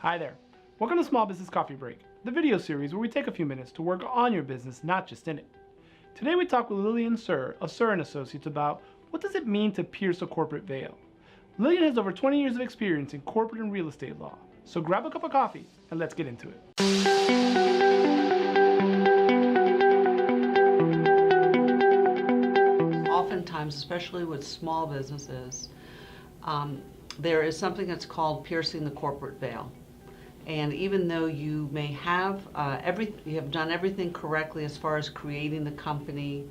Hi there. Welcome to Small Business Coffee Break, the video series where we take a few minutes to work on your business, not just in it. Today we talk with Lillian Suhr of Suhr & Associates about what does it mean to pierce a corporate veil. Lillian has over 20 years of experience in corporate and real estate law, so grab a cup of coffee and let's get into it. Oftentimes, especially with small businesses, there is something that's called piercing the corporate veil. And even though you may have you have done everything correctly as far as creating the company,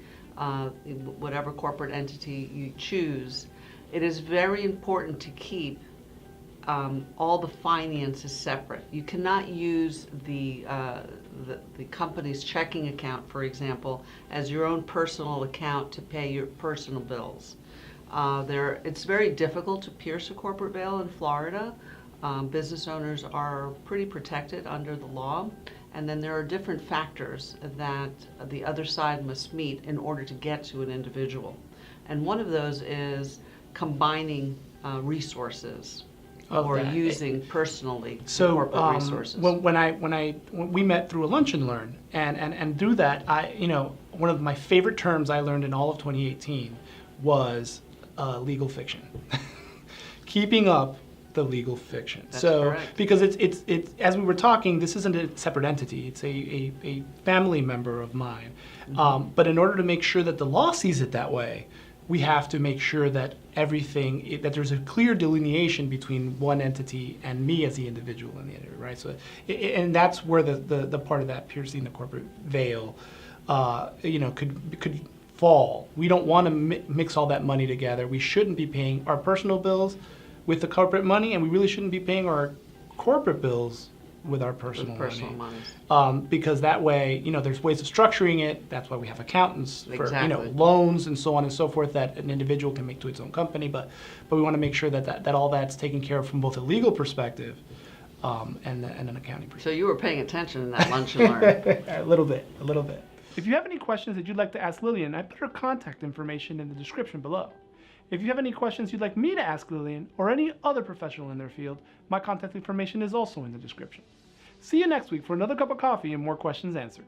whatever corporate entity you choose, it is very important to keep all the finances separate. You cannot use the company's checking account, for example, as your own personal account to pay your personal bills. It's very difficult to pierce a corporate veil in Florida. Business owners are pretty protected under the law, and then there are different factors that the other side must meet in order to get to an individual. And one of those is combining resources or using personally corporate resources. When we met through a lunch and learn, and through that, one of my favorite terms I learned in all of 2018 was legal fiction. Keeping up the legal fiction. That's correct. Because it's as we were talking, this isn't a separate entity. It's a family member of mine. Mm-hmm. But in order to make sure that the law sees it that way, we have to make sure that that there's a clear delineation between one entity and me as the individual in the entity, right? So, and that's where the part of that piercing the corporate veil, could fall. We don't want to mix all that money together. We shouldn't be paying our personal bills with the corporate money, and we really shouldn't be paying our corporate bills with our personal money. Because that way, there's ways of structuring it. That's why we have accountants for loans and so on and so forth that an individual can make to its own company. But we want to make sure that all that's taken care of from both a legal perspective and an accounting perspective. So you were paying attention in that lunch and learn. A little bit. If you have any questions that you'd like to ask Lillian, I put her contact information in the description below. If you have any questions you'd like me to ask Lillian or any other professional in their field, my contact information is also in the description. See you next week for another cup of coffee and more questions answered.